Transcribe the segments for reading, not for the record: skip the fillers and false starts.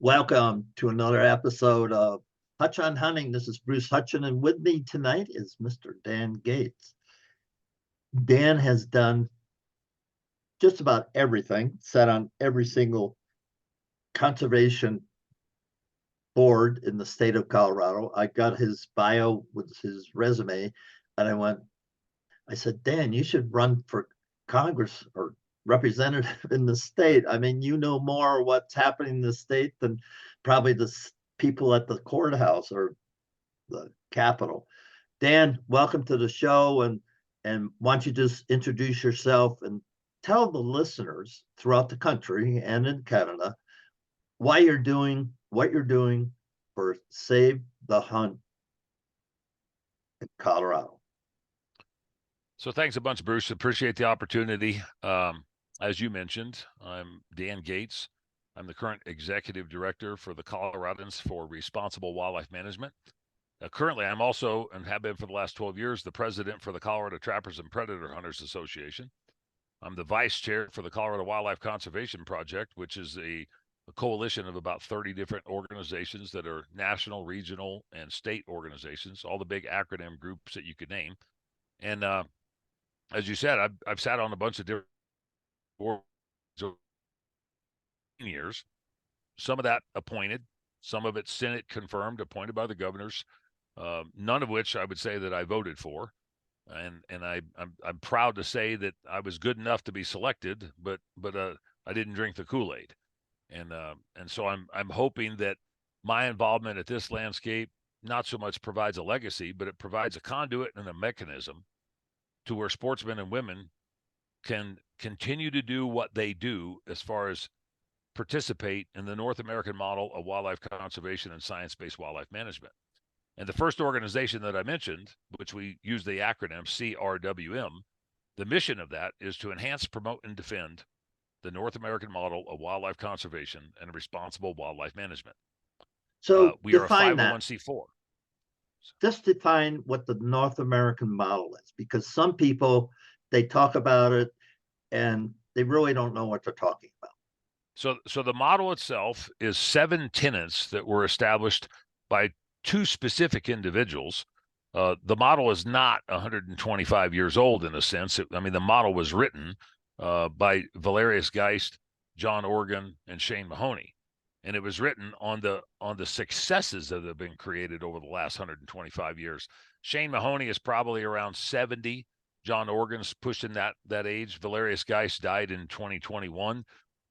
Welcome to another episode of Hutch on Hunting. This is Bruce Hutchin, and with me tonight is Mr. Dan Gates. Dan has done just about everything, sat on every single conservation board in the state of Colorado. I got his bio with his resume, and I said, Dan, you should run for Congress or representative in the state. I mean, you know more what's happening in the state than probably the people at the courthouse or the Capitol. Dan, welcome to the show, and why don't you just introduce yourself and tell the listeners throughout the country and in Canada why you're doing what you're doing for Save the Hunt in Colorado. So thanks a bunch, Bruce. Appreciate the opportunity. As you mentioned, I'm Dan Gates. I'm the current executive director for the Coloradans for Responsible Wildlife Management. Currently, I'm also, and have been for the last 12 years, the president for the Colorado Trappers and Predator Hunters Association. I'm the vice chair for the Colorado Wildlife Conservation Project, which is a coalition of about 30 different organizations that are national, regional, and state organizations, all the big acronym groups that you could name. And as you said, I've sat on a bunch of different boards over years. Some of that appointed, some of it Senate confirmed, appointed by the governors. None of which I would say that I voted for, and I'm proud to say that I was good enough to be selected, but I didn't drink the Kool-Aid, and so I'm hoping that my involvement at this landscape not so much provides a legacy, but it provides a conduit and a mechanism to where sportsmen and women can continue to do what they do as far as participate in the North American model of wildlife conservation and science-based wildlife management. And the first organization that I mentioned, which we use the acronym CRWM, the mission of that is to enhance, promote, and defend the North American model of wildlife conservation and responsible wildlife management. So we are a define that. 501c4. Just define what the North American model is, because some people, they talk about it and they really don't know what they're talking about. So the model itself is 7 tenets that were established by 2 specific individuals. The model is not 125 years old in a sense. The model was written by Valerius Geist, John Organ, and Shane Mahoney. And it was written on the successes that have been created over the last 125 years. Shane Mahoney is probably around 70. John Organ's pushing that age. Valerius Geist died in 2021.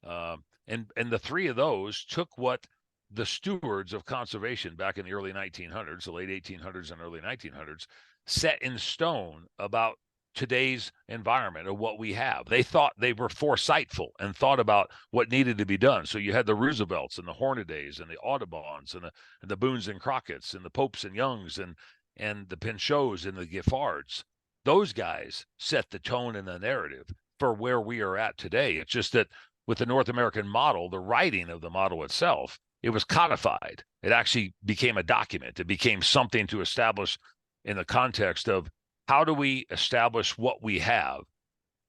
And the 3 of those took what the stewards of conservation back in the early 1900s, the late 1800s and early 1900s, set in stone about today's environment of what we have. They thought they were foresightful and thought about what needed to be done. So you had the Roosevelts and the Hornadays and the Audubons and the Boones and Crockett's and the Popes and Youngs and the Pinchots and the Giffards. Those guys set the tone and the narrative for where we are at today. It's just that with the North American model, the writing of the model itself, it was codified. It actually became a document. It became something to establish in the context of how do we establish what we have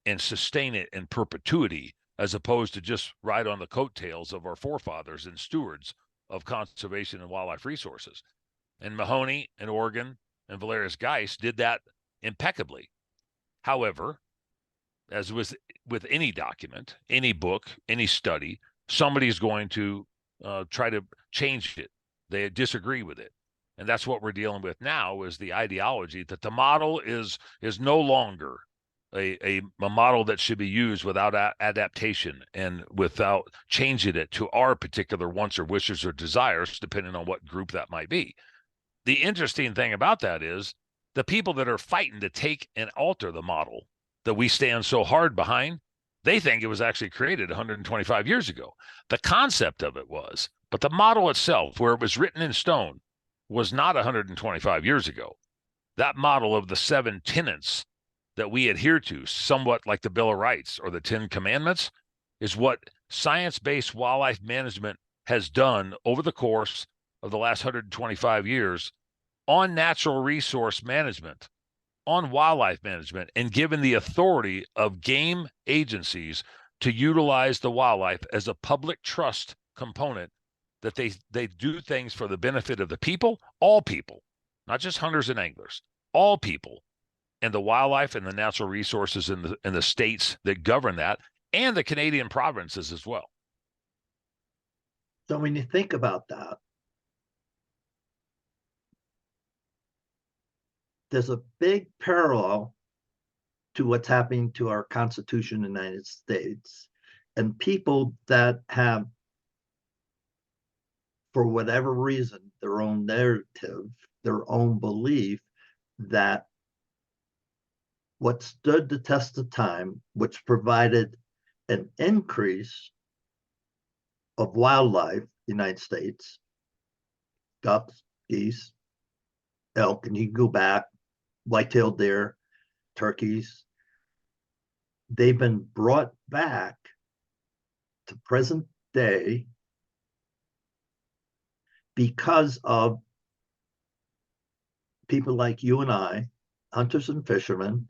and sustain it in perpetuity, as opposed to just ride on the coattails of our forefathers and stewards of conservation and wildlife resources. And Mahoney and Organ and Valerius Geist did that impeccably. However, as with any document, any book, any study, somebody's going to try to change it. They disagree with it. And that's what we're dealing with now, is the ideology that the model is no longer a model that should be used without adaptation and without changing it to our particular wants or wishes or desires, depending on what group that might be. The interesting thing about that is the people that are fighting to take and alter the model that we stand so hard behind, they think it was actually created 125 years ago. The concept of it was, but the model itself, where it was written in stone, was not 125 years ago. That model of the 7 tenets that we adhere to, somewhat like the Bill of Rights or the 10 Commandments, is what science-based wildlife management has done over the course of the last 125 years on natural resource management, on wildlife management, and given the authority of game agencies to utilize the wildlife as a public trust component that they do things for the benefit of the people, all people, not just hunters and anglers, all people, and the wildlife and the natural resources in the states that govern that, and the Canadian provinces as well. So when you think about that, there's a big parallel to what's happening to our Constitution in the United States. And people that have, for whatever reason, their own narrative, their own belief that what stood the test of time, which provided an increase of wildlife, United States, ducks, geese, elk, and you can go back, white-tailed deer, turkeys, they've been brought back to present day because of people like you and I, hunters and fishermen.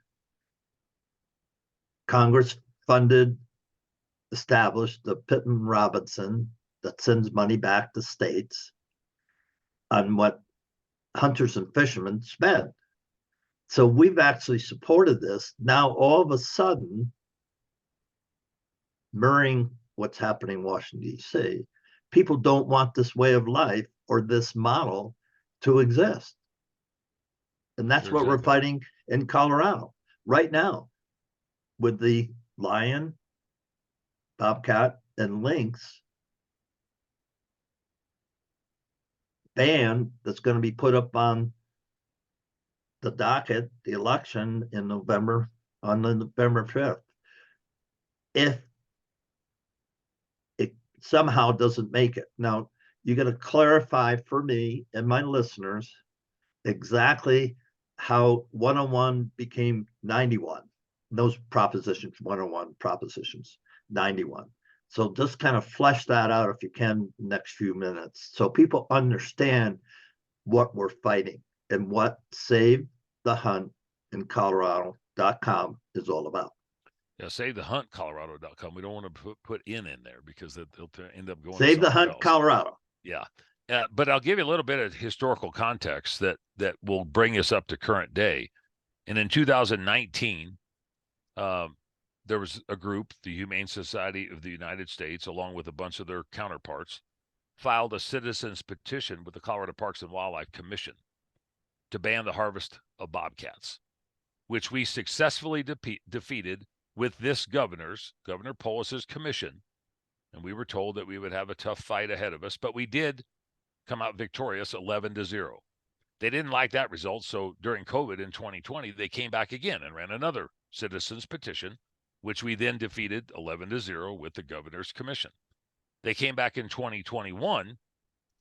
Congress funded, established the Pittman Robinson that sends money back to states on what hunters and fishermen spend. So we've actually supported this. Now, all of a sudden, mirroring what's happening in Washington, D.C., people don't want this way of life or this model to exist. And that's what we're fighting in Colorado right now with the lion, bobcat, and lynx ban that's going to be put up on the docket, the election in November, on November 5th. If it somehow doesn't make it. Now, you got to clarify for me and my listeners exactly how 101 became 91. Those propositions, 101 propositions, 91. So just kind of flesh that out if you can next few minutes so people understand what we're fighting and what Save the Hunt in Colorado.com is all about. Yeah, SaveTheHuntColorado.com. We don't want to put in there because they'll end up going Save the Hunt else. Colorado. Yeah. But I'll give you a little bit of historical context that will bring us up to current day. And in 2019, there was a group, the Humane Society of the United States, along with a bunch of their counterparts, filed a citizens petition with the Colorado Parks and Wildlife Commission to ban the harvest of bobcats, which we successfully defeated with this Governor Polis's commission. And we were told that we would have a tough fight ahead of us, but we did come out victorious 11-0. They didn't like that result, so during COVID in 2020, they came back again and ran another citizens petition, which we then defeated 11-0 with the governor's commission. They came back in 2021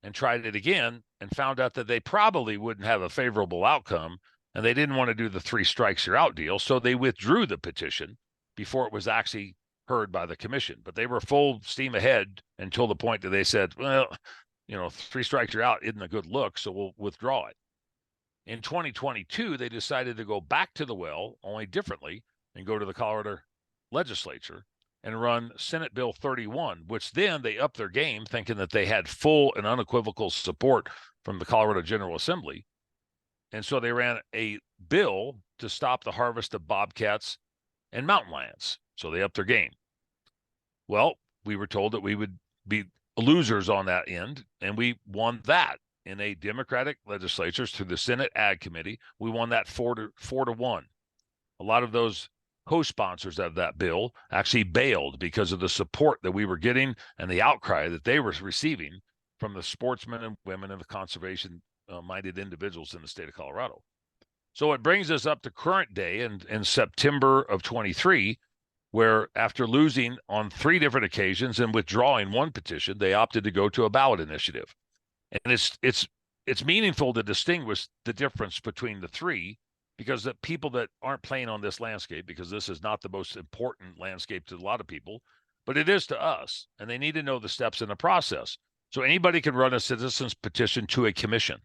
and tried it again and found out that they probably wouldn't have a favorable outcome, and they didn't want to do the 3 strikes you're out deal, so they withdrew the petition before it was actually heard by the commission. But they were full steam ahead until the point that they said, well, 3 strikes you're out isn't a good look, so we'll withdraw it. In 2022, they decided to go back to the well, only differently, and go to the Colorado legislature and run Senate Bill 31, which then they upped their game, thinking that they had full and unequivocal support from the Colorado General Assembly. And so they ran a bill to stop the harvest of bobcats and mountain lions. So they upped their game. Well, we were told that we would be losers on that end, and we won that in a Democratic legislature through the Senate Ag Committee. We won that 4-1. A lot of those co-sponsors of that bill actually bailed because of the support that we were getting and the outcry that they were receiving from the sportsmen and women and the conservation-minded individuals in the state of Colorado. So it brings us up to current day in September of 23, where after losing on 3 different occasions and withdrawing 1 petition, they opted to go to a ballot initiative. And it's meaningful to distinguish the difference between the 3, because the people that aren't playing on this landscape, because this is not the most important landscape to a lot of people, but it is to us, and they need to know the steps in the process. So anybody can run a citizen's petition to a commission.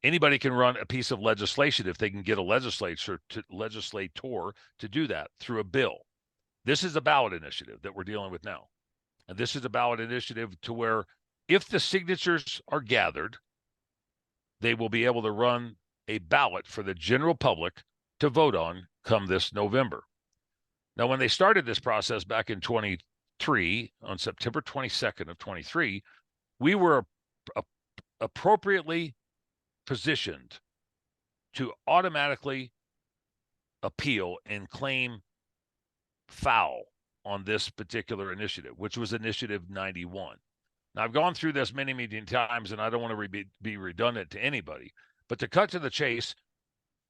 Anybody can run a piece of legislation if they can get a legislator to do that through a bill. This is a ballot initiative that we're dealing with now. And this is a ballot initiative to where If the signatures are gathered, they will be able to run a ballot for the general public to vote on come this November. Now, when they started this process back in 23, on September 22nd of 23, we were appropriately positioned to automatically appeal and claim foul on this particular initiative, which was Initiative 91. Now, I've gone through this many, many times, and I don't want to be redundant to anybody, but to cut to the chase,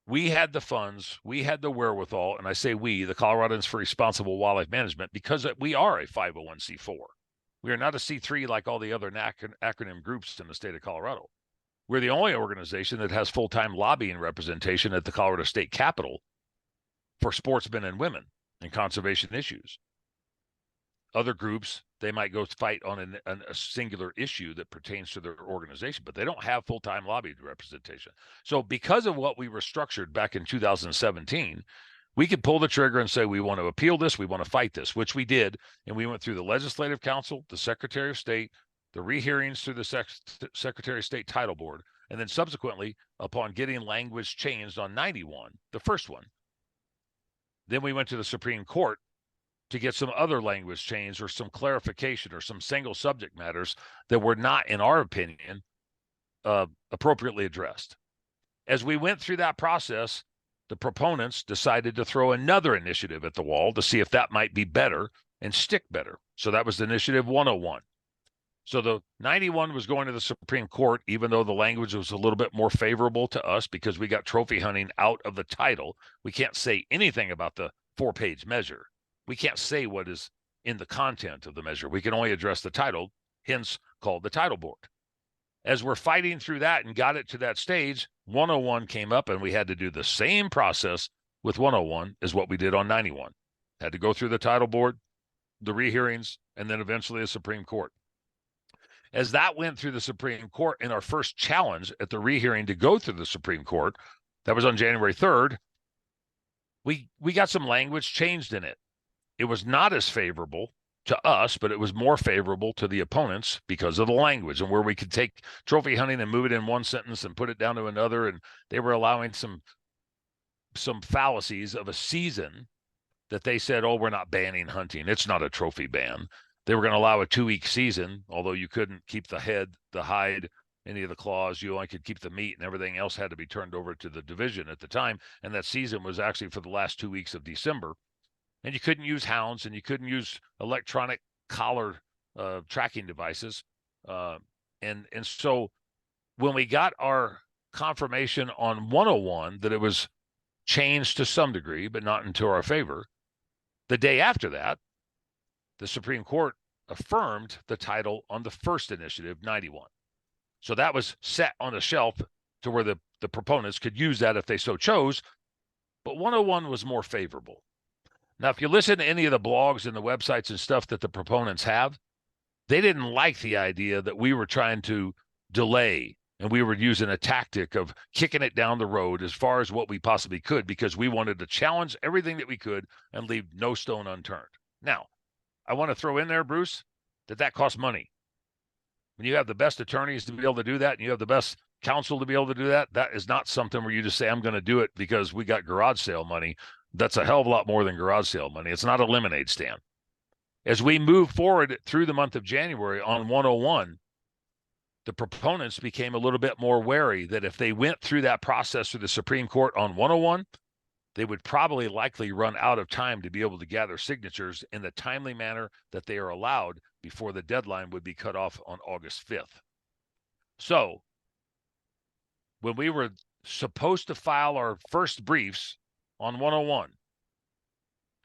we had the funds, we had the wherewithal, and I say we, the Coloradans for Responsible Wildlife Management, because we are a 501c4. We are not a C3 like all the other acronym groups in the state of Colorado. We're the only organization that has full-time lobbying representation at the Colorado State Capitol for sportsmen and women and conservation issues. Other groups, they might go fight on a singular issue that pertains to their organization, but they don't have full-time lobby representation. So because of what we were structured back in 2017, we could pull the trigger and say, we want to appeal this, we want to fight this, which we did. And we went through the Legislative Council, the Secretary of State, the rehearings through the Secretary of State Title Board, and then subsequently, upon getting language changed on 91, the first one, then we went to the Supreme Court to get some other language change or some clarification or some single subject matters that were not, in our opinion, appropriately addressed. As we went through that process, the proponents decided to throw another initiative at the wall to see if that might be better and stick better. So that was Initiative 101. So the 91 was going to the Supreme Court, even though the language was a little bit more favorable to us because we got trophy hunting out of the title. We can't say anything about the 4-page measure. We can't say what is in the content of the measure. We can only address the title, hence called the title board. As we're fighting through that and got it to that stage, 101 came up and we had to do the same process with 101 as what we did on 91. Had to go through the title board, the rehearings, and then eventually the Supreme Court. As that went through the Supreme Court in our first challenge at the rehearing to go through the Supreme Court, that was on January 3rd, we got some language changed in it. It was not as favorable to us, but it was more favorable to the opponents because of the language and where we could take trophy hunting and move it in one sentence and put it down to another. And they were allowing some fallacies of a season that they said, oh, we're not banning hunting. It's not a trophy ban. They were going to allow a 2-week season, although you couldn't keep the head, the hide, any of the claws. You only could keep the meat, and everything else had to be turned over to the division at the time. And that season was actually for the last 2 weeks of December. And you couldn't use hounds, and you couldn't use electronic collar tracking devices. And so when we got our confirmation on 101 that it was changed to some degree, but not into our favor, the day after that, the Supreme Court affirmed the title on the first initiative, 91. So that was set on a shelf to where the proponents could use that if they so chose, but 101 was more favorable. Now, if you listen to any of the blogs and the websites and stuff that the proponents have, they didn't like the idea that we were trying to delay and we were using a tactic of kicking it down the road as far as what we possibly could because we wanted to challenge everything that we could and leave no stone unturned. Now, I want to throw in there, Bruce, that costs money. When you have the best attorneys to be able to do that and you have the best counsel to be able to do that, that is not something where you just say, I'm going to do it because we got garage sale money. That's a hell of a lot more than garage sale money. It's not a lemonade stand. As we move forward through the month of January on 101, the proponents became a little bit more wary that if they went through that process through the Supreme Court on 101, they would probably likely run out of time to be able to gather signatures in the timely manner that they are allowed before the deadline would be cut off on August 5th. So when we were supposed to file our first briefs on 101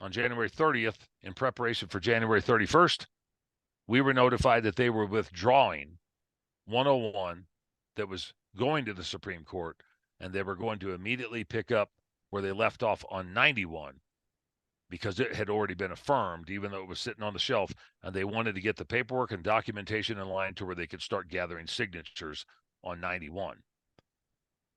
on January 30th in preparation for January 31st, we were notified that they were withdrawing 101 that was going to the Supreme Court, and they were going to immediately pick up where they left off on 91 because it had already been affirmed, even though it was sitting on the shelf, and they wanted to get the paperwork and documentation in line to where they could start gathering signatures on 91.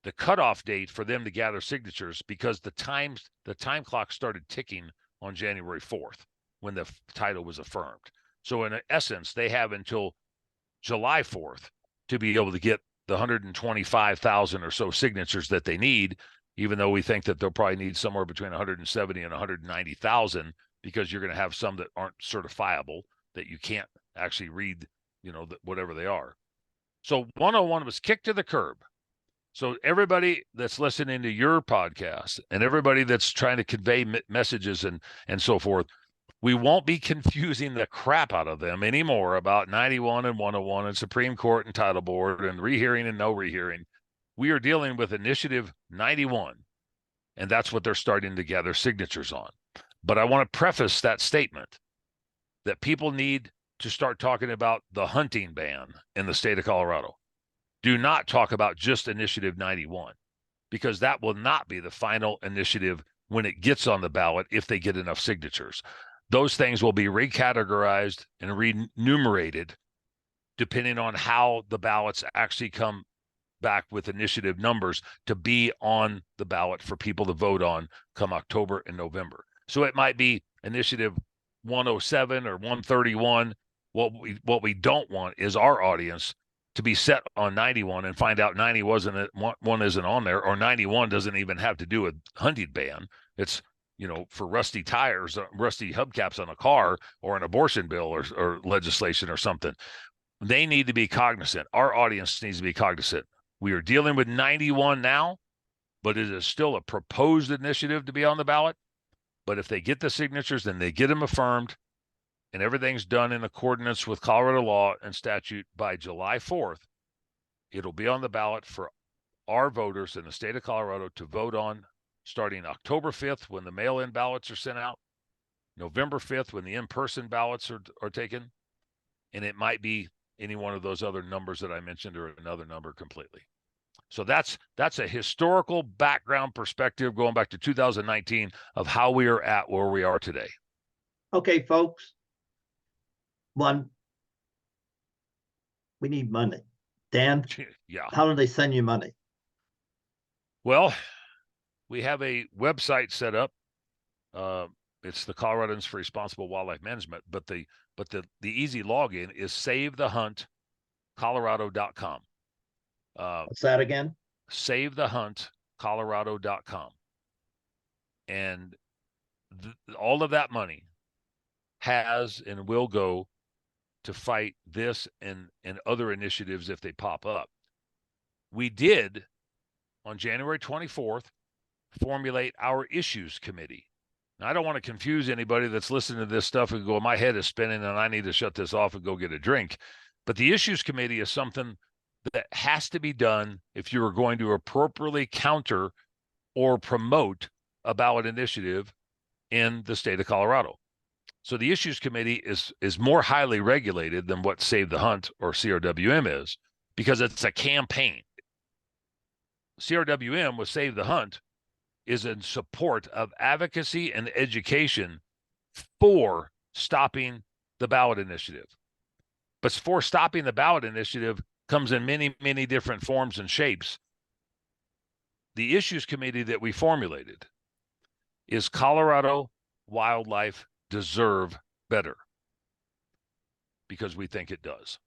The cutoff date for them to gather signatures, because the time clock started ticking on January 4th when the title was affirmed. So in essence, they have until July 4th to be able to get the 125,000 or so signatures that they need, even though we think that they'll probably need somewhere between 170 and 190,000, because you're going to have some that aren't certifiable, that you can't actually read, whatever they are. So 101 was kicked to the curb. So everybody that's listening to your podcast and everybody that's trying to convey messages and so forth, we won't be confusing the crap out of them anymore about 91 and 101 and Supreme Court and Title Board and rehearing and no rehearing. We are dealing with Initiative 91, and that's what they're starting to gather signatures on. But I want to preface that statement that people need to start talking about the hunting ban in the state of Colorado. Do not talk about just Initiative 91, because that will not be the final initiative when it gets on the ballot if they get enough signatures. Those things will be recategorized and renumerated depending on how the ballots actually come back with initiative numbers to be on the ballot for people to vote on come October and November. So it might be Initiative 107 or 131. What we don't want is our audience to be set on 91 and find out 90 one isn't on there, or 91 doesn't even have to do with hunting ban. It's, for rusty tires, rusty hubcaps on a car, or an abortion bill or legislation or something. They need to be cognizant. Our audience needs to be cognizant. We are dealing with 91 now, but it is still a proposed initiative to be on the ballot. But if they get the signatures, then they get them affirmed, and everything's done in accordance with Colorado law and statute by July 4th, it'll be on the ballot for our voters in the state of Colorado to vote on, starting October 5th when the mail-in ballots are sent out, November 5th when the in-person ballots are taken, and it might be any one of those other numbers that I mentioned or another number completely. So that's a historical background perspective going back to 2019 of how we are at where we are today. Okay, folks. One, we need money. Dan, yeah. How do they send you money? Well, we have a website set up. It's the Coloradans for Responsible Wildlife Management, but the easy login is savethehuntcolorado.com. What's that again? Savethehuntcolorado.com. And all of that money has and will go to fight this and other initiatives if they pop up. We did, on January 24th, formulate our issues committee. Now, I don't want to confuse anybody that's listening to this stuff and go, my head is spinning and I need to shut this off and go get a drink. But the issues committee is something that has to be done if you are going to appropriately counter or promote a ballot initiative in the state of Colorado. So the issues committee is more highly regulated than what Save the Hunt or CRWM is, because it's a campaign. CRWM with Save the Hunt is in support of advocacy and education for stopping the ballot initiative. But for stopping the ballot initiative comes in many, many different forms and shapes. The issues committee that we formulated is Colorado Wildlife Deserve Better, because we think it does.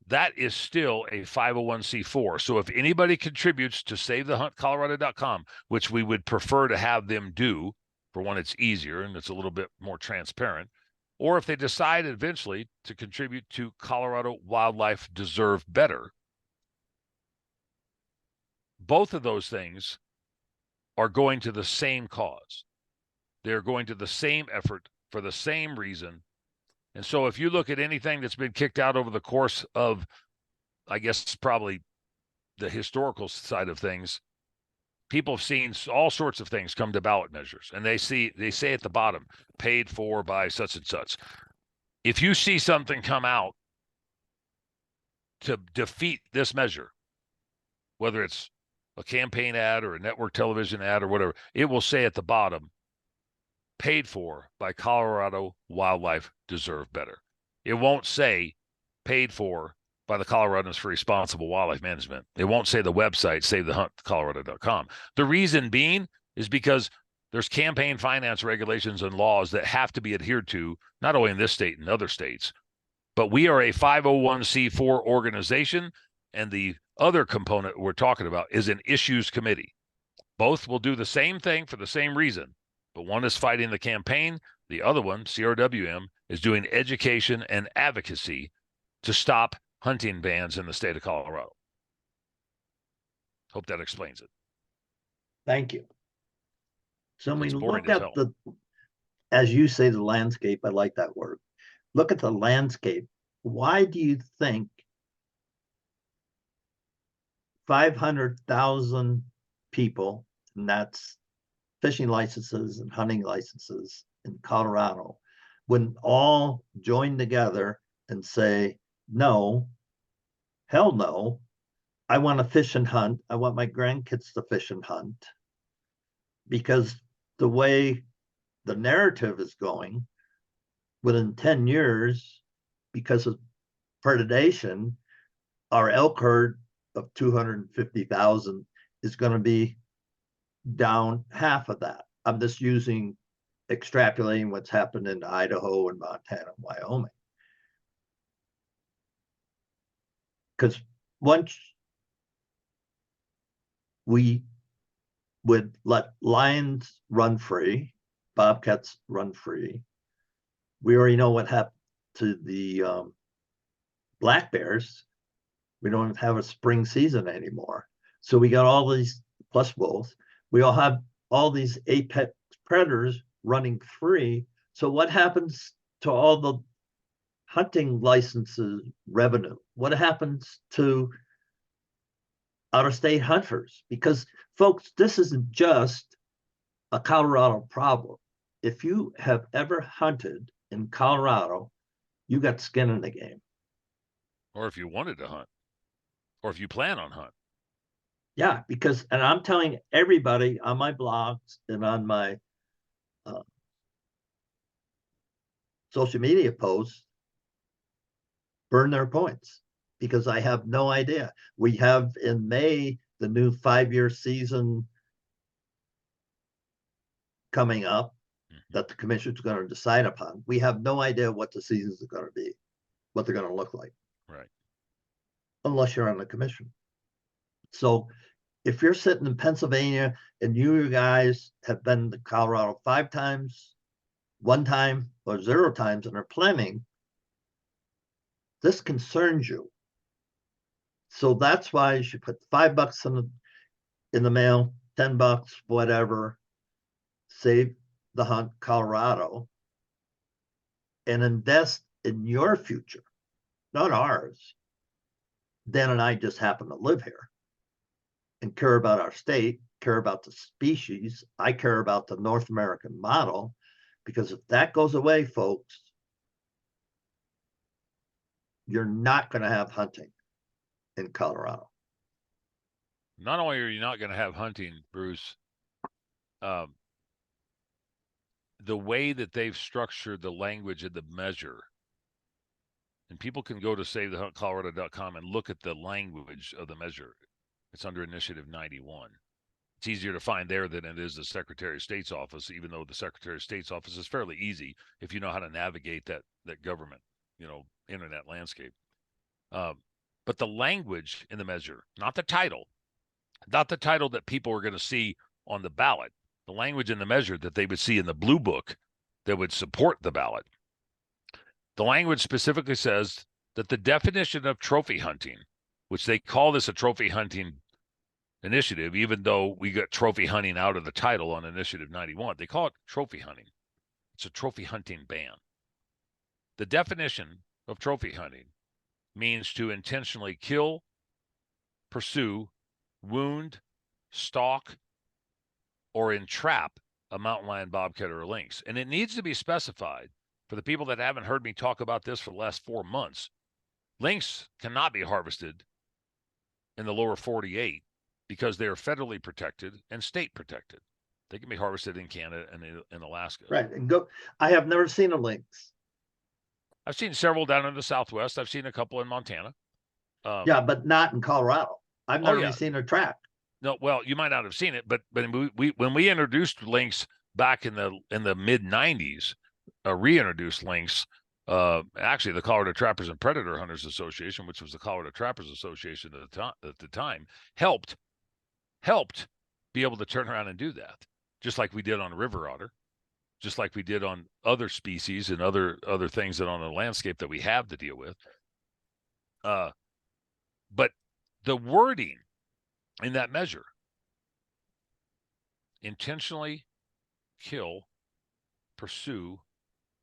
That is still a 501c4. So if anybody contributes to SaveTheHuntColorado.com, which we would prefer to have them do, for one, it's easier and it's a little bit more transparent, or if they decide eventually to contribute to Colorado Wildlife Deserve Better, both of those things are going to the same cause. They're going to the same effort for the same reason. And so if you look at anything that's been kicked out over the course of, I guess, probably the historical side of things, people have seen all sorts of things come to ballot measures. And they say at the bottom, paid for by such and such. If you see something come out to defeat this measure, whether it's a campaign ad or a network television ad or whatever, it will say at the bottom, paid for by Colorado Wildlife Deserve Better. It won't say paid for by the Coloradans for Responsible Wildlife Management. It won't say the website, SaveTheHuntColorado.com. The reason being is because there's campaign finance regulations and laws that have to be adhered to, not only in this state and other states, But we are a 501c4 organization, and the other component we're talking about is an issues committee. Both will do the same thing for the same reason, but one is fighting the campaign. The other one, CRWM, is doing education and advocacy to stop hunting bans in the state of Colorado. Hope that explains it. Thank you. So when It's we boring look as at hell. the, as you say, the landscape, I like that word. Look at the landscape. Why do you think 500,000 people, and that's fishing licenses and hunting licenses in Colorado, wouldn't all join together and say, no, hell no, I want to fish and hunt. I want my grandkids to fish and hunt. Because the way the narrative is going, within 10 years, because of predation, our elk herd of 250,000 is going to be down half of that. I'm just extrapolating what's happened in Idaho and Montana and Wyoming. Because once we would let lions run free, bobcats run free, we already know what happened to the black bears. We don't have a spring season anymore. So we got all these, plus wolves, we all have all these apex predators running free. So what happens to all the hunting licenses revenue? What happens to out-of-state hunters? Because folks, this isn't just a Colorado problem. If you have ever hunted in Colorado, you got skin in the game. Or if you wanted to hunt, or if you plan on hunt. Yeah, because, and I'm telling everybody on my blogs and on my social media posts, burn their points, because I have no idea. We have in May the new 5-year season coming up that the commission's going to decide upon. We have no idea what the seasons are going to be, what they're going to look like. Right. Unless you're on the commission. So if you're sitting in Pennsylvania and you guys have been to Colorado 5 times, 1 time, or 0 times and are planning, this concerns you. So that's why you should put $5 in the mail, $10, whatever, save the hunt Colorado, and invest in your future, not ours. Dan and I just happen to live here and care about our state, care about the species. I care about the North American model, because if that goes away, folks, you're not going to have hunting in Colorado. Not only are you not going to have hunting, Bruce, the way that they've structured the language of the measure, and people can go to SaveTheHuntColorado.com and look at the language of the measure. It's under Initiative 91. It's easier to find there than it is the Secretary of State's office, even though the Secretary of State's office is fairly easy if you know how to navigate that government, internet landscape. But the language in the measure, not the title that people are going to see on the ballot, the language in the measure that they would see in the blue book that would support the ballot. The language specifically says that the definition of trophy hunting, which they call this a trophy hunting initiative, even though we got trophy hunting out of the title on Initiative 91, they call it trophy hunting. It's a trophy hunting ban. The definition of trophy hunting means to intentionally kill, pursue, wound, stalk, or entrap a mountain lion, bobcat, or a lynx. And it needs to be specified for the people that haven't heard me talk about this for the last 4 months. Lynx cannot be harvested in the lower 48 because they are federally protected and state protected. They can be harvested in Canada and in Alaska. Right. And I have never seen a lynx. I've seen several down in the Southwest. I've seen a couple in Montana. Yeah, but not in Colorado. I've never even seen a track. No, well, you might not have seen it, but we when we introduced lynx back in the mid 90s, reintroduced lynx, Actually, the Colorado Trappers and Predator Hunters Association, which was the Colorado Trappers Association at the time, helped be able to turn around and do that, just like we did on river otter, just like we did on other species and other things that on the landscape that we have to deal with. But the wording in that measure, intentionally kill, pursue,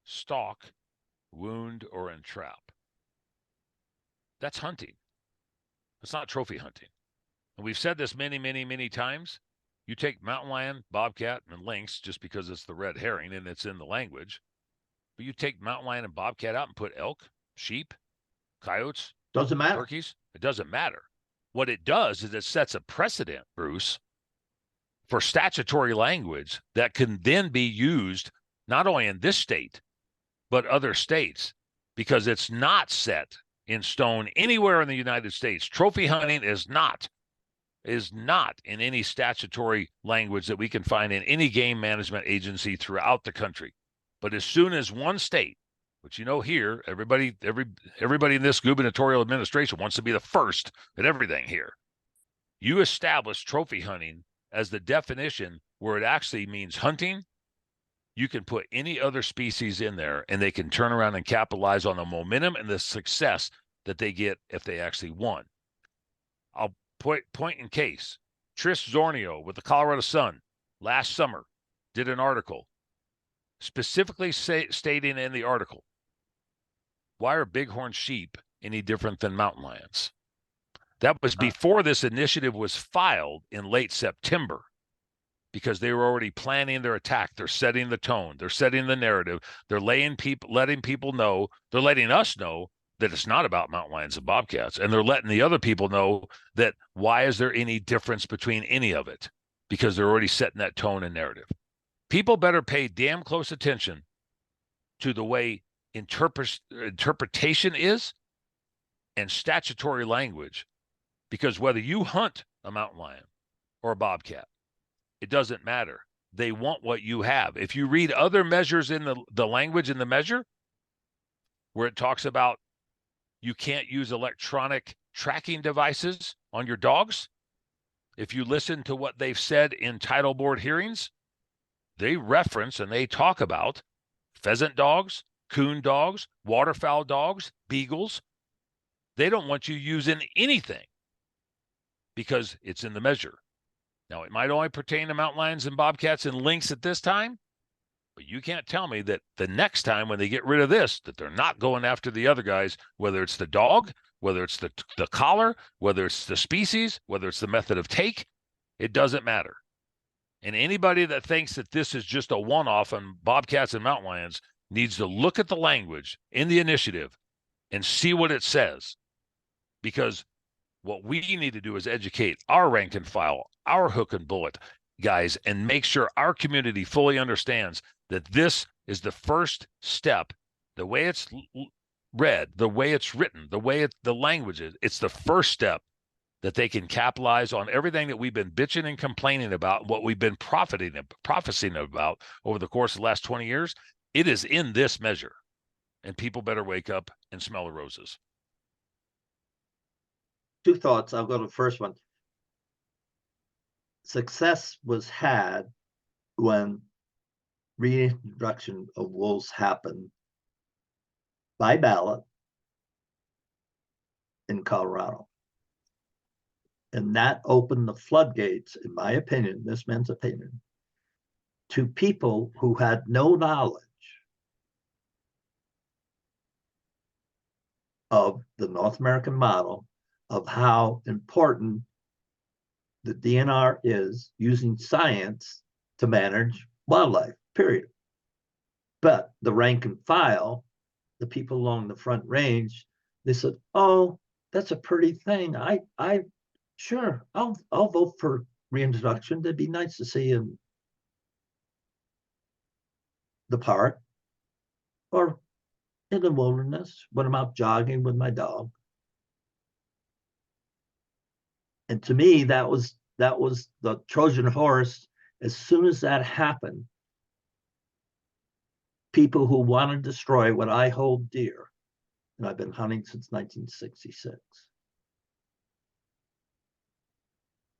stalk, wound, or entrap. That's hunting. It's not trophy hunting. And we've said this many, many, many times. You take mountain lion, bobcat, and lynx just because it's the red herring and it's in the language. But you take mountain lion and bobcat out and put elk, sheep, coyotes, Doesn't matter. turkeys. It doesn't matter. What it does is it sets a precedent, Bruce, for statutory language that can then be used not only in this state, but other states, because it's not set in stone anywhere in the United States. Trophy hunting is not in any statutory language that we can find in any game management agency throughout the country. But as soon as one state, which here, everybody in this gubernatorial administration wants to be the first at everything here, you establish trophy hunting as the definition where it actually means hunting, you can put any other species in there and they can turn around and capitalize on the momentum and the success that they get if they actually won. I'll point in case. Tris Zornio with the Colorado Sun last summer did an article specifically stating in the article, why are bighorn sheep any different than mountain lions? That was before this initiative was filed in late September, because they were already planning their attack. They're setting the tone. They're setting the narrative. They're letting people know. They're letting us know that it's not about mountain lions and bobcats. And they're letting the other people know that why is there any difference between any of it? Because they're already setting that tone and narrative. People better pay damn close attention to the way interpretation is and statutory language, because whether you hunt a mountain lion or a bobcat, it doesn't matter. They want what you have. If you read other measures in the language in the measure, where it talks about you can't use electronic tracking devices on your dogs, if you listen to what they've said in title board hearings, they reference and they talk about pheasant dogs, coon dogs, waterfowl dogs, beagles. They don't want you using anything because it's in the measure. Now, it might only pertain to mountain lions and bobcats and lynx at this time, but you can't tell me that the next time when they get rid of this, that they're not going after the other guys, whether it's the dog, whether it's the collar, whether it's the species, whether it's the method of take, it doesn't matter. And anybody that thinks that this is just a one-off on bobcats and mountain lions needs to look at the language in the initiative and see what it says, because what we need to do is educate our rank and file, our hook and bullet guys, and make sure our community fully understands that this is the first step. The way it's read, the way it's written, the way the language is, it's the first step that they can capitalize on everything that we've been bitching and complaining about, what we've been prophesying about over the course of the last 20 years. It is in this measure, and people better wake up and smell the roses. Two thoughts. I'll go to the first one. Success was had when reintroduction of wolves happened by ballot in Colorado. And that opened the floodgates, in my opinion, this man's opinion, to people who had no knowledge of the North American model, of how important the DNR is using science to manage wildlife, period. But the rank and file, the people along the front range, they said, oh, that's a pretty thing. Sure, I'll vote for reintroduction. That'd be nice to see in the park or in the wilderness when I'm out jogging with my dog. And to me, that was the Trojan horse. As soon as that happened, people who want to destroy what I hold dear. And I've been hunting since 1966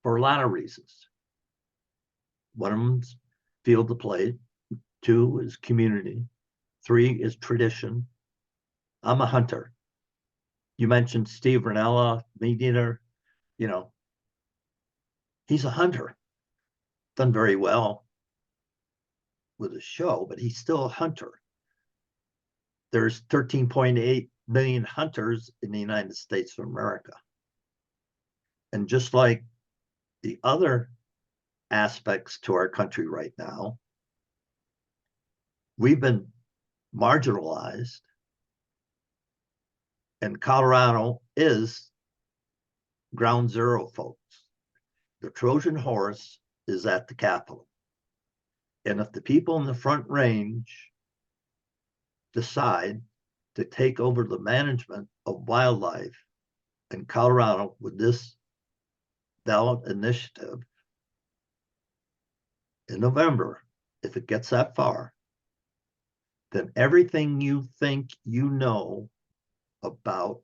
for a lot of reasons. One of them's field of play. 2 is community. 3 is tradition. I'm a hunter. You mentioned Steve Ranella, meat eater. You know, he's a hunter. Done very well with his show, but he's still a hunter. There's 13.8 million hunters in the United States of America. And just like the other aspects to our country right now, we've been marginalized, and Colorado is ground zero, folks. The Trojan horse is at the Capitol. And if the people in the Front Range decide to take over the management of wildlife in Colorado with this ballot initiative in November, if it gets that far, then everything you think you know about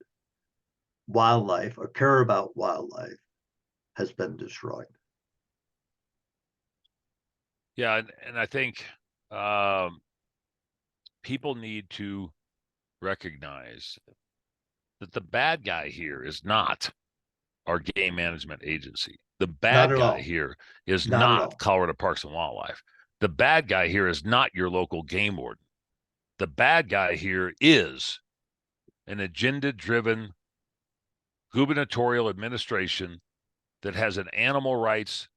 wildlife or care about wildlife has been destroyed. Yeah, and I think people need to recognize that the bad guy here is not our game management agency. The bad guy here is not Colorado Parks and Wildlife. The bad guy here is not your local game warden. The bad guy here is an agenda-driven gubernatorial administration that has an animal rights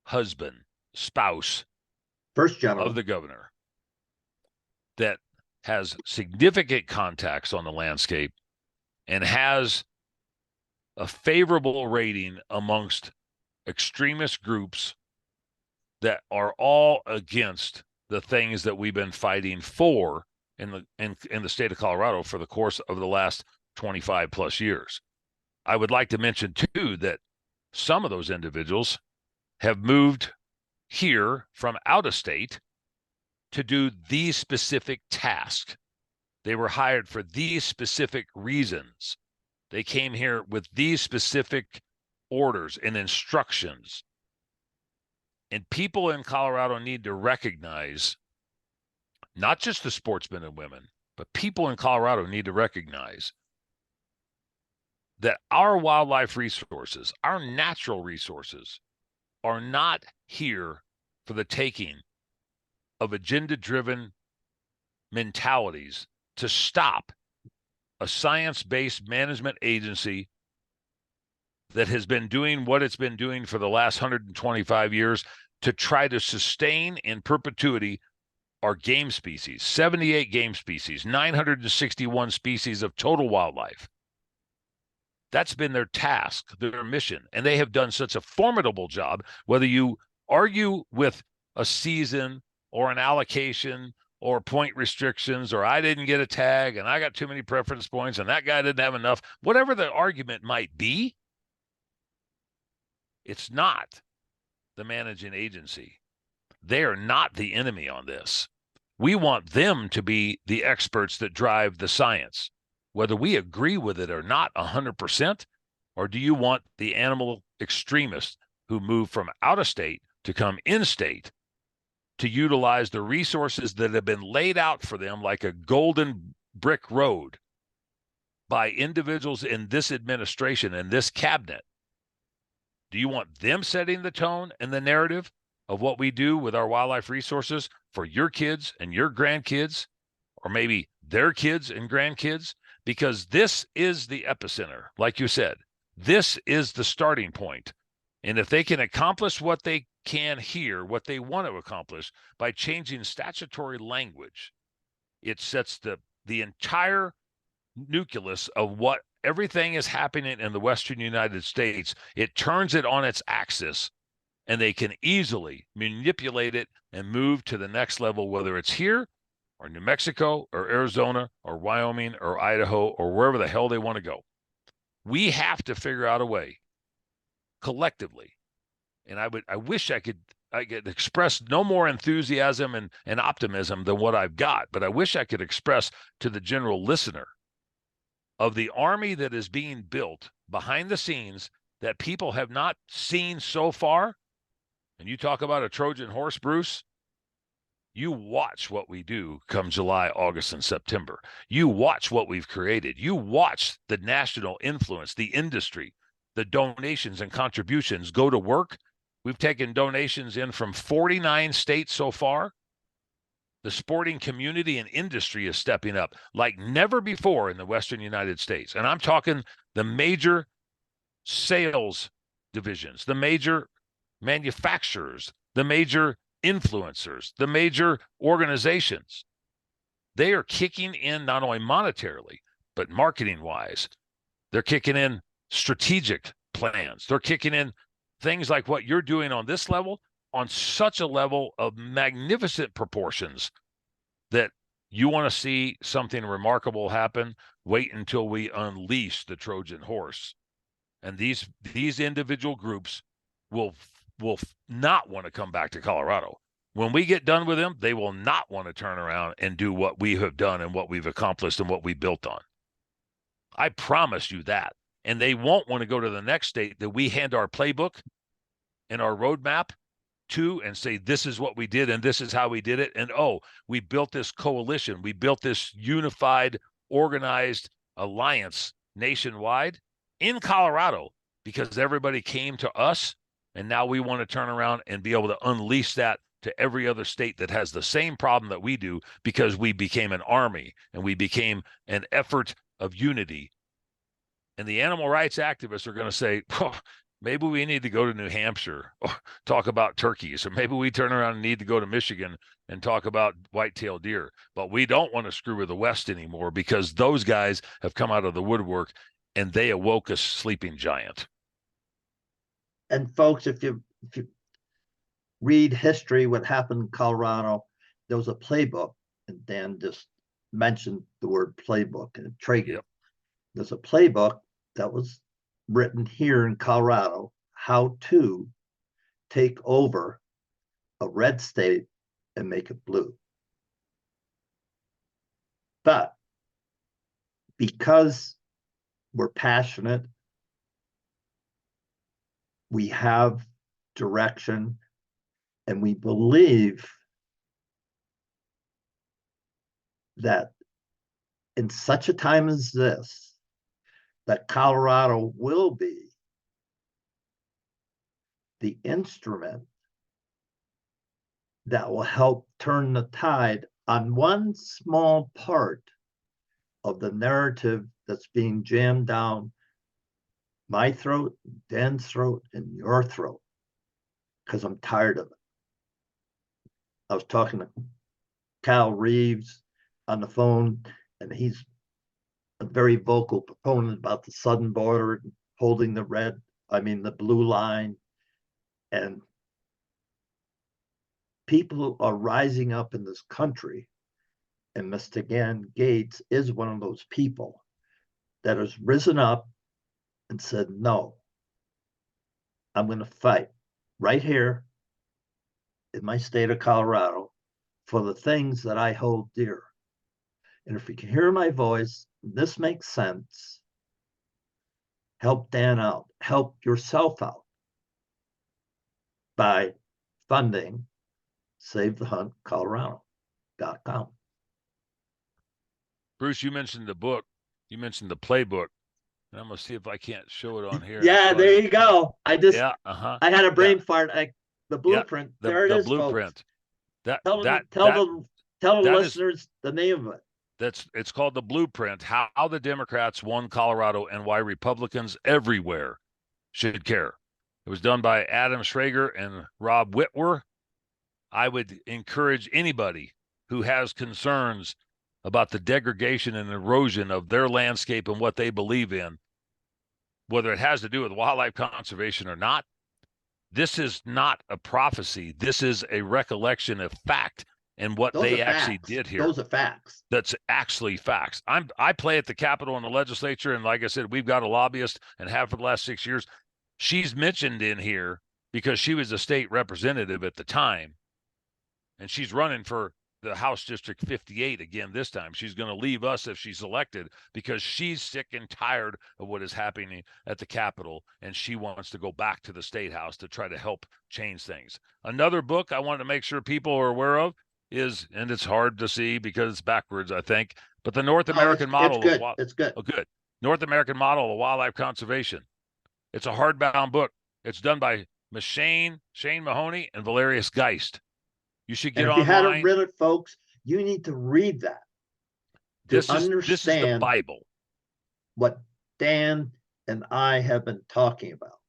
husband, spouse, first general of the governor, that has significant contacts on the landscape and has a favorable rating amongst extremist groups that are all against the things that we've been fighting for in the state of Colorado for the course of the last 25 plus years. I would like to mention too that some of those individuals have moved here from out of state to do these specific tasks. They were hired for these specific reasons. They came here with these specific orders and instructions. And people in Colorado need to recognize, not just the sportsmen and women, but people in Colorado need to recognize that our wildlife resources, our natural resources, are not here for the taking of agenda-driven mentalities to stop a science-based management agency that has been doing what it's been doing for the last 125 years to try to sustain in perpetuity our game species, 78 game species, 961 species of total wildlife. That's been their task, their mission, and they have done such a formidable job, whether you argue with a season or an allocation or point restrictions, or I didn't get a tag and I got too many preference points and that guy didn't have enough, whatever the argument might be, it's not the managing agency. They are not the enemy on this. We want them to be the experts that drive the science, whether we agree with it or not 100%, or do you want the animal extremists who move from out of state to come in state to utilize the resources that have been laid out for them like a golden brick road by individuals in this administration and this cabinet? Do you want them setting the tone and the narrative of what we do with our wildlife resources for your kids and your grandkids, or maybe their kids and grandkids? Because this is the epicenter, like you said. This is the starting point. And if they can accomplish what they can here, what they want to accomplish by changing statutory language, it sets the entire nucleus of what everything is happening in the Western United States. It turns it on its axis, and they can easily manipulate it and move to the next level, whether it's here or New Mexico or Arizona or Wyoming or Idaho or wherever the hell they want to go. We have to figure out a way collectively. And I wish I could I get express no more enthusiasm and optimism than what I've got, but I wish I could express to the general listener of the army that is being built behind the scenes that people have not seen so far. And you talk about a Trojan horse, Bruce. You watch what we do come July, August, and September. You watch what we've created. You watch the national influence, the industry, the donations and contributions go to work. We've taken donations in from 49 states so far. The sporting community and industry is stepping up like never before in the Western United States. And I'm talking the major sales divisions, the major manufacturers, the major influencers, the major organizations. They are kicking in not only monetarily, but marketing wise. They're kicking in strategic plans. They're kicking in things like what you're doing on this level, on such a level of magnificent proportions that you want to see something remarkable happen. Wait until we unleash the Trojan horse. And these individual groups will not want to come back to Colorado. When we get done with them, they will not want to turn around and do what we have done and what we've accomplished and what we built on. I promise you that. And they won't want to go to the next state that we hand our playbook and our roadmap to and say, this is what we did and this is how we did it. And oh, we built this coalition. We built this unified, organized alliance nationwide in Colorado because everybody came to us. And now we want to turn around and be able to unleash that to every other state that has the same problem that we do because we became an army and we became an effort of unity. And the animal rights activists are going to say, oh, maybe we need to go to New Hampshire or talk about turkeys, or maybe we turn around and need to go to Michigan and talk about white-tailed deer. But we don't want to screw with the West anymore because those guys have come out of the woodwork and they awoke a sleeping giant. And folks, if you read history, what happened in Colorado, there was a playbook, and Dan just mentioned the word playbook and trade. Yep. There's a playbook that was written here in Colorado, how to take over a red state and make it blue. But because we're passionate, we have direction, and we believe that in such a time as this, that Colorado will be the instrument that will help turn the tide on one small part of the narrative that's being jammed down my throat, Dan's throat, and your throat, because I'm tired of it. I was talking to Cal Reeves on the phone, and he's a very vocal proponent about the southern border, holding the blue line. And people are rising up in this country, and Mr. Dan Gates is one of those people that has risen up and said, no, I'm going to fight right here in my state of Colorado for the things that I hold dear. And if you can hear my voice, this makes sense. Help Dan out, help yourself out by funding SaveTheHuntColorado.com. Bruce, you mentioned the book, you mentioned the playbook. And I'm gonna see if I can't show it on here. Yeah, there you go. I had a brain fart. The blueprint. There it is, blueprint. Folks. Tell the listeners the name of it. It's called The Blueprint: How the Democrats Won Colorado and Why Republicans Everywhere Should Care. It was done by Adam Schrager and Rob Whitwer. I would encourage anybody who has concerns about the degradation and erosion of their landscape and what they believe in, whether it has to do with wildlife conservation or not. This is not a prophecy. This is a recollection of fact and what they actually did here. Those are facts. That's actually facts. I play at the Capitol and the legislature, and like I said, we've got a lobbyist and have for the last 6 years. She's mentioned in here because she was a state representative at the time, and she's running for the House District 58 again this time. She's going to leave us if she's elected because she's sick and tired of what is happening at the Capitol, and she wants to go back to the State House to try to help change things. Another book I want to make sure people are aware of is, and it's hard to see because it's backwards, I think, but the North American model it's good. It's good. Oh, good. North American model of wildlife conservation. It's a hardbound book. It's done by Shane Mahoney and Valerius Geist. You should get and if online. you haven't read it, folks, you need to read that to understand this is the Bible. What Dan and I have been talking about.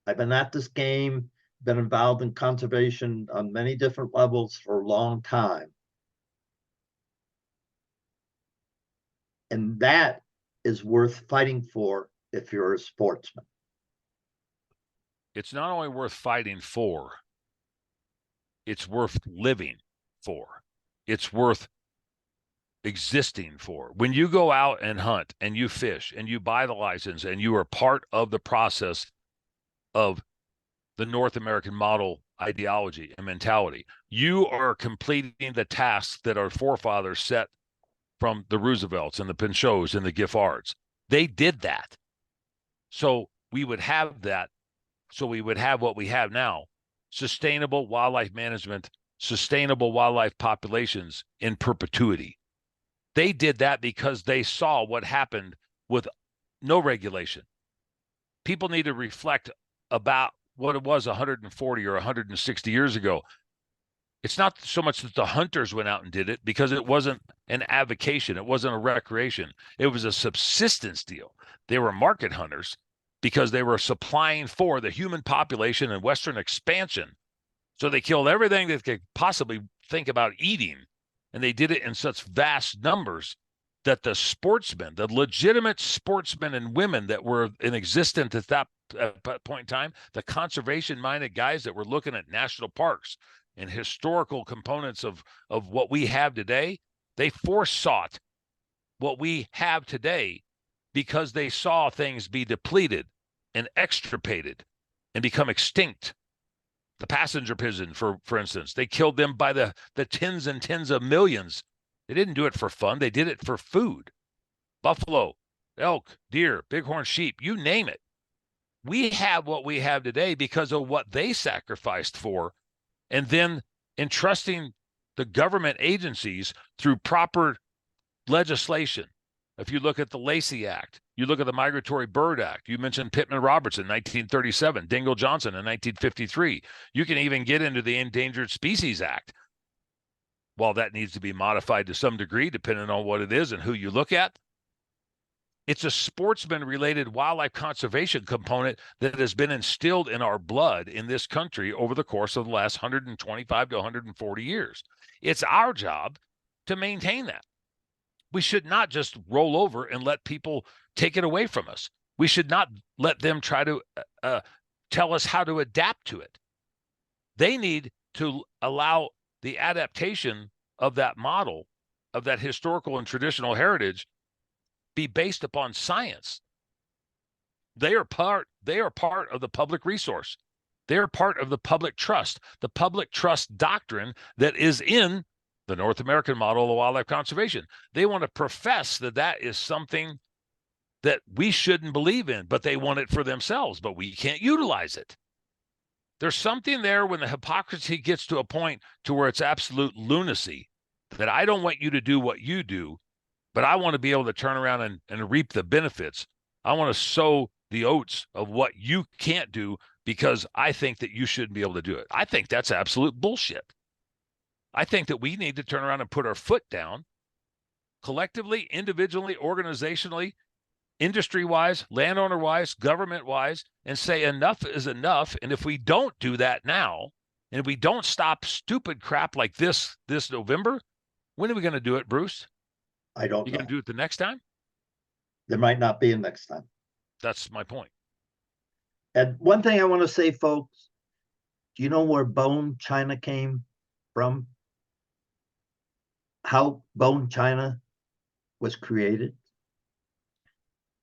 I've been at this game, been involved in conservation on many different levels for a long time. And that is worth fighting for if you're a sportsman. It's not only worth fighting for, it's worth living for. It's worth existing for. When you go out and hunt and you fish and you buy the license and you are part of the process of the North American model ideology and mentality, you are completing the tasks that our forefathers set from the Roosevelts and the Pinchots and the Giffords. They did that. So we would have that. So we would have what we have now: sustainable wildlife management, sustainable wildlife populations in perpetuity. They did that because they saw what happened with no regulation. People need to reflect about what it was 140 or 160 years ago. It's not so much that the hunters went out and did it, because it wasn't an avocation. It wasn't a recreation. It was a subsistence deal. They were market hunters because they were supplying for the human population and Western expansion. So they killed everything that they could possibly think about eating. And they did it in such vast numbers that the sportsmen, the legitimate sportsmen and women that were in existence at that point in time, the conservation-minded guys that were looking at national parks and historical components of what we have today, they foresought what we have today because they saw things be depleted and extirpated and become extinct. The passenger pigeon, for instance, they killed them by the tens and tens of millions. They didn't do it for fun. They did it for food. Buffalo, elk, deer, bighorn sheep, you name it. We have what we have today because of what they sacrificed for, and then entrusting the government agencies through proper legislation. If you look at the Lacey Act, you look at the Migratory Bird Act, you mentioned Pittman Robertson in 1937, Dingell Johnson in 1953. You can even get into the Endangered Species Act. While that needs to be modified to some degree, depending on what it is and who you look at, it's a sportsman-related wildlife conservation component that has been instilled in our blood in this country over the course of the last 125 to 140 years. It's our job to maintain that. We should not just roll over and let people take it away from us. We should not let them try to tell us how to adapt to it. They need to allow the adaptation of that model, of that historical and traditional heritage, be based upon science. They are part of the public resource. They are part of the public trust doctrine that is in the North American model of wildlife conservation. They want to profess that that is something that we shouldn't believe in, but they want it for themselves, but we can't utilize it. There's something there when the hypocrisy gets to a point to where it's absolute lunacy, that I don't want you to do what you do, but I want to be able to turn around and reap the benefits. I want to sow the oats of what you can't do because I think that you shouldn't be able to do it. I think that's absolute bullshit. I think that we need to turn around and put our foot down collectively, individually, organizationally, industry-wise, landowner-wise, government-wise, and say enough is enough. And if we don't do that now, and if we don't stop stupid crap like this November, when are we going to do it, Bruce? I don't know. You going to do it the next time? There might not be a next time. That's my point. And one thing I want to say, folks, do you know where bone china came from? How bone china was created?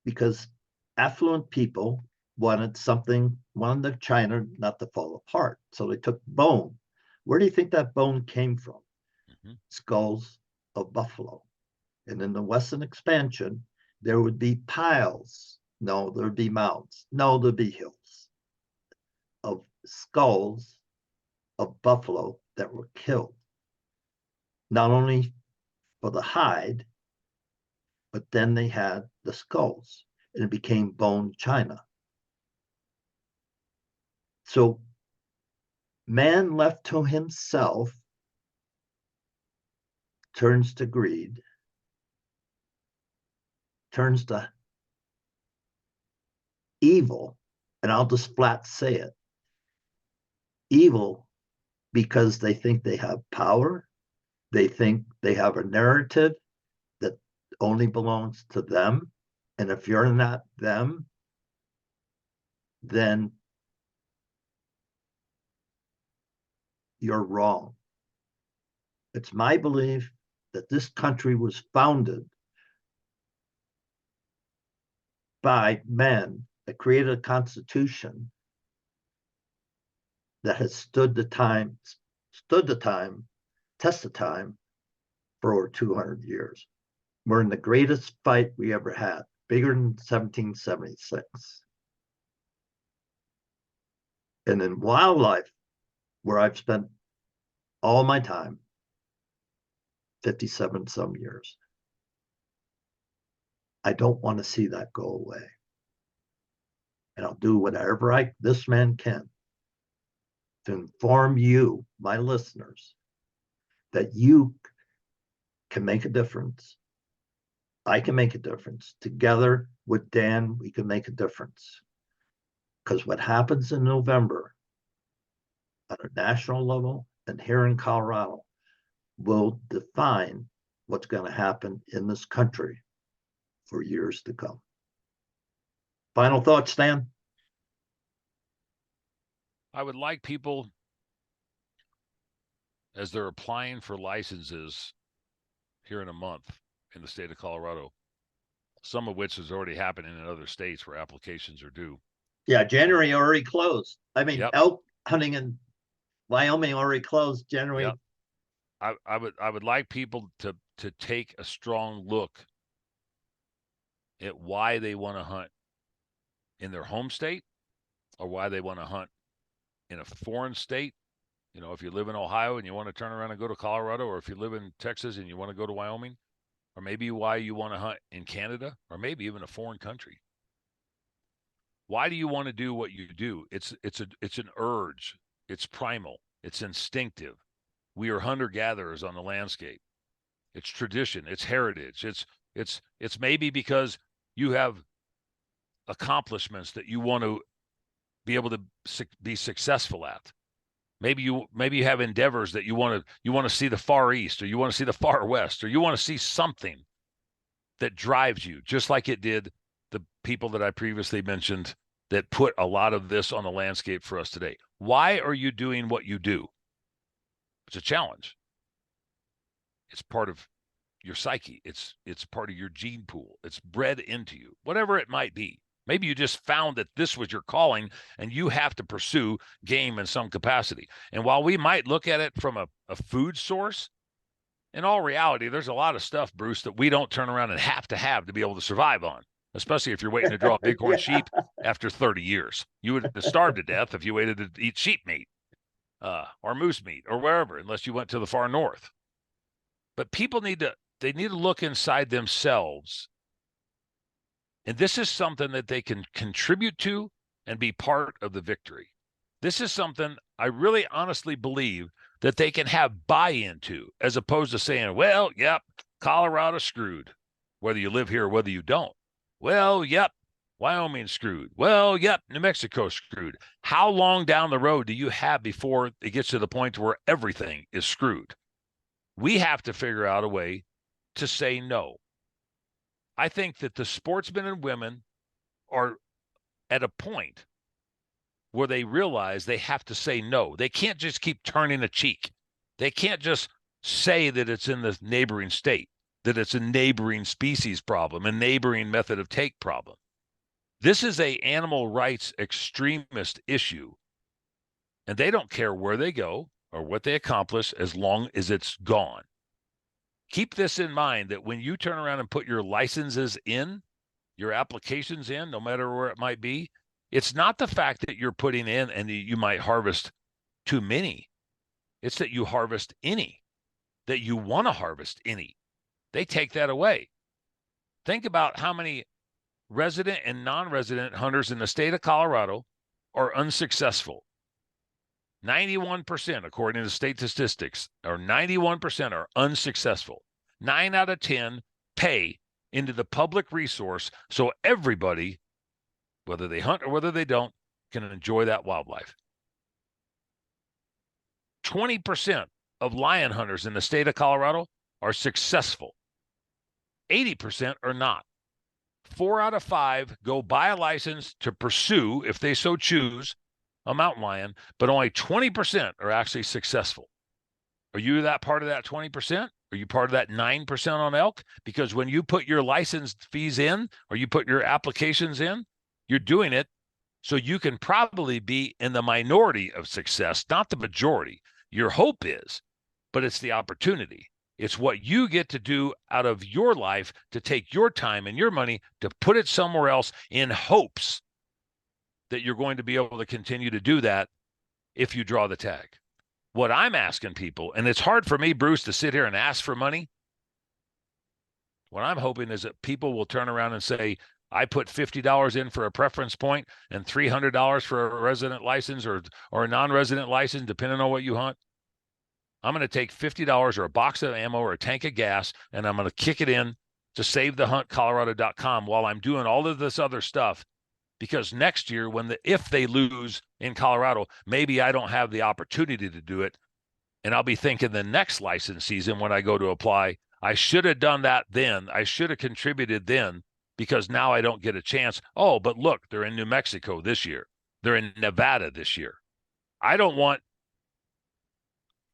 Because affluent people wanted China not to fall apart. So they took bone. Where do you think that bone came from? Mhm. Skulls of buffalo. And in the Western expansion, there would be piles. No, there'd be mounds. No, there'd be hills of skulls of buffalo that were killed, not only for the hide, but then they had the skulls, and it became bone china. So man left to himself turns to greed, turns to evil, and I'll just flat say it, evil, because they think they have power. They think they have a narrative that only belongs to them. And if you're not them, then you're wrong. It's my belief that this country was founded by men that created a constitution that has stood the test of time for over 200 years. We're in the greatest fight we ever had, bigger than 1776. And in wildlife, where I've spent all my time, 57 some years, I don't want to see that go away. And I'll do whatever this man can to inform you, my listeners, that you can make a difference. I can make a difference. Together with Dan, we can make a difference. Because what happens in November at a national level and here in Colorado will define what's going to happen in this country for years to come. Final thoughts, Stan? I would like people, as they're applying for licenses here in a month in the state of Colorado, some of which is already happening in other states where applications are due. Yeah, January already closed. I mean, Yep. elk hunting in Wyoming already closed January. Yep. I would like people to take a strong look at why they want to hunt in their home state or why they want to hunt in a foreign state. You know, if you live in Ohio and you want to turn around and go to Colorado, or if you live in Texas and you want to go to Wyoming, or maybe why you want to hunt in Canada, or maybe even a foreign country. Why do you want to do what you do? It's an urge. It's primal. It's instinctive. We are hunter-gatherers on the landscape. It's tradition. It's heritage. It's maybe because you have accomplishments that you want to be able to be successful at. Maybe you have endeavors that you want to see the Far East, or you want to see the Far West, or you want to see something that drives you, just like it did the people that I previously mentioned that put a lot of this on the landscape for us today. Why are you doing what you do? It's a challenge. It's part of your psyche. It's part of your gene pool. It's bred into you, whatever it might be. Maybe you just found that this was your calling and you have to pursue game in some capacity. And while we might look at it from a food source, in all reality, there's a lot of stuff, Bruce, that we don't turn around and have to be able to survive on, especially if you're waiting to draw bighorn Yeah. sheep after 30 years. You would starve to death if you waited to eat sheep meat or moose meat or wherever, unless you went to the far north. But people need to look inside themselves. And this is something that they can contribute to and be part of the victory. This is something I really honestly believe that they can have buy-in to, as opposed to saying, well, yep, Colorado screwed, whether you live here or whether you don't. Well, yep, Wyoming screwed. Well, yep, New Mexico screwed. How long down the road do you have before it gets to the point where everything is screwed? We have to figure out a way to say no. I think that the sportsmen and women are at a point where they realize they have to say no. They can't just keep turning a cheek. They can't just say that it's in the neighboring state, that it's a neighboring species problem, a neighboring method of take problem. This is a animal rights extremist issue, and they don't care where they go or what they accomplish as long as it's gone. Keep this in mind, that when you turn around and put your licenses in, your applications in, no matter where it might be, it's not the fact that you're putting in and you might harvest too many. It's that you harvest any, that you want to harvest any. They take that away. Think about how many resident and non-resident hunters in the state of Colorado are unsuccessful. 91%, according to state statistics, or 91% are unsuccessful. 9 out of 10 pay into the public resource so everybody, whether they hunt or whether they don't, can enjoy that wildlife. 20% of lion hunters in the state of Colorado are successful. 80% are not. 4 out of 5 go buy a license to pursue, if they so choose, a mountain lion, but only 20% are actually successful. Are you that part of that 20%? Are you part of that 9% on elk? Because when you put your license fees in, or you put your applications in, you're doing it so you can probably be in the minority of success, not the majority. Your hope is, but it's the opportunity. It's what you get to do out of your life, to take your time and your money to put it somewhere else in hopes that you're going to be able to continue to do that if you draw the tag. What I'm asking people, and it's hard for me, Bruce, to sit here and ask for money. What I'm hoping is that people will turn around and say, I put $50 in for a preference point and $300 for a resident license or a non-resident license, depending on what you hunt. I'm going to take $50 or a box of ammo or a tank of gas, and I'm going to kick it in to SaveTheHuntColorado.com while I'm doing all of this other stuff. Because next year, if they lose in Colorado, maybe I don't have the opportunity to do it. And I'll be thinking the next license season when I go to apply, I should have done that then. I should have contributed then, because now I don't get a chance. Oh, but look, they're in New Mexico this year. They're in Nevada this year. I don't want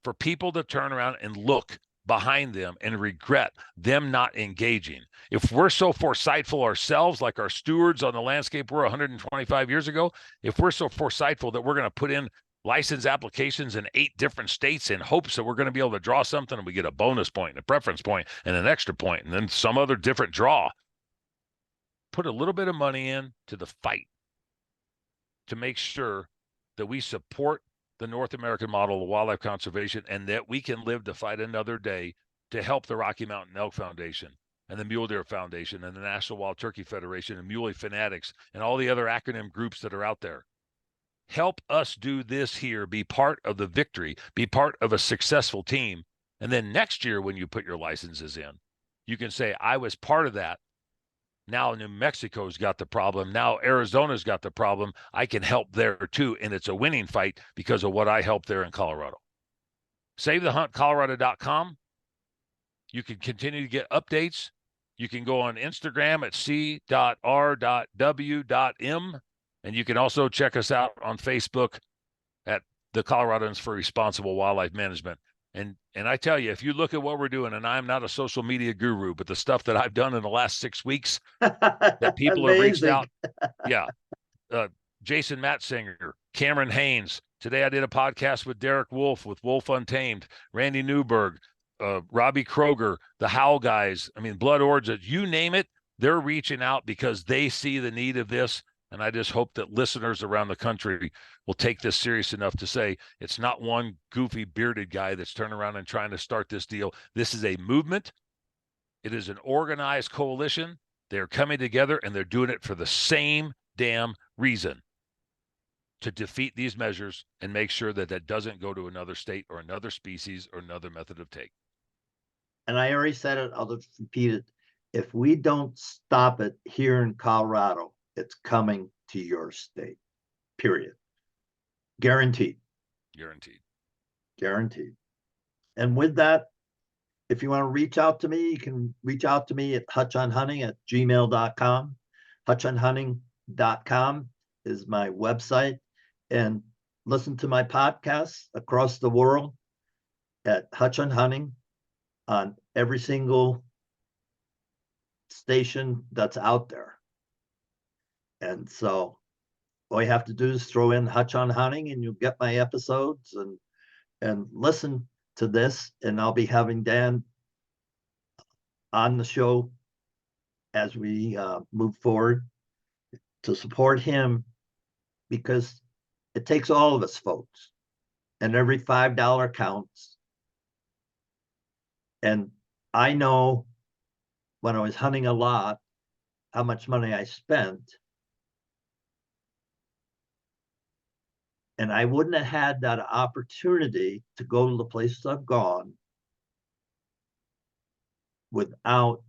for people to turn around and look behind them and regret them not engaging. If we're so foresightful ourselves, like our stewards on the landscape were 125 years ago, if we're so foresightful that we're going to put in license applications in 8 different states in hopes that we're going to be able to draw something, and we get a bonus point and a preference point and an extra point and then some other different draw, put a little bit of money in to the fight to make sure that we support the North American model of wildlife conservation, and that we can live to fight another day to help the Rocky Mountain Elk Foundation and the Mule Deer Foundation and the National Wild Turkey Federation and Muley Fanatics and all the other acronym groups that are out there. Help us do this here, be part of the victory, be part of a successful team. And then next year, when you put your licenses in, you can say, I was part of that. Now New Mexico's got the problem. Now Arizona's got the problem. I can help there too. And it's a winning fight because of what I helped there in Colorado. SaveTheHuntColorado.com. You can continue to get updates. You can go on Instagram at c.r.w.m. And you can also check us out on Facebook at the Coloradans for Responsible Wildlife Management. And I tell you, if you look at what we're doing, and I'm not a social media guru, but the stuff that I've done in the last 6 weeks that people have reached out. Yeah. Jason Matzinger, Cameron Haynes. Today I did a podcast with Derek Wolf with Wolf Untamed, Randy Newberg, Robbie Kroger, the Howl guys. I mean, Blood Origins, you name it, they're reaching out because they see the need of this. And I just hope that listeners around the country will take this serious enough to say it's not one goofy bearded guy that's turning around and trying to start this deal. This is a movement. It is an organized coalition. They're coming together and they're doing it for the same damn reason, to defeat these measures and make sure that that doesn't go to another state or another species or another method of take. And I already said it, I'll just repeat it. If we don't stop it here in Colorado, it's coming to your state, period. Guaranteed. Guaranteed. And with that, if you want to reach out to me, you can reach out to me at hutchonhunting@gmail.com. Hutchonhunting.com is my website. And listen to my podcasts across the world at Hutch on Hunting on every single station that's out there. And so all you have to do is throw in Hutch on Hunting and you'll get my episodes and listen to this. And I'll be having Dan on the show as we move forward to support him, because it takes all of us, folks, and every $5 counts. And I know when I was hunting a lot, how much money I spent. And I wouldn't have had that opportunity to go to the places I've gone without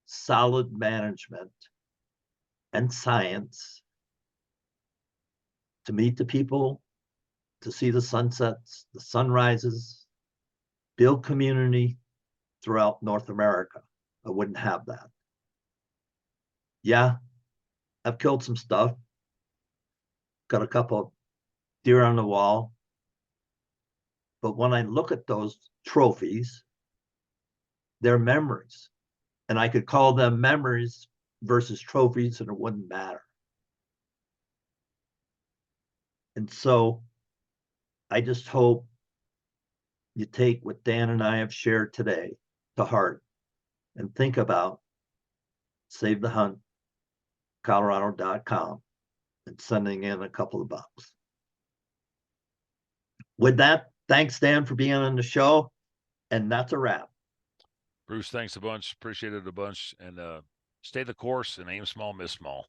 solid management and science to meet the people, to see the sunsets, the sunrises, build community throughout North America. I wouldn't have that. Yeah, I've killed some stuff, got a couple of deer on the wall. But when I look at those trophies, they're memories. And I could call them memories versus trophies, and it wouldn't matter. And so I just hope you take what Dan and I have shared today to heart and think about Save the Hunt Colorado.com and sending in a couple of bucks. With that, thanks, Dan, for being on the show. And that's a wrap. Bruce, thanks a bunch. Appreciate it a bunch. And stay the course and aim small, miss small.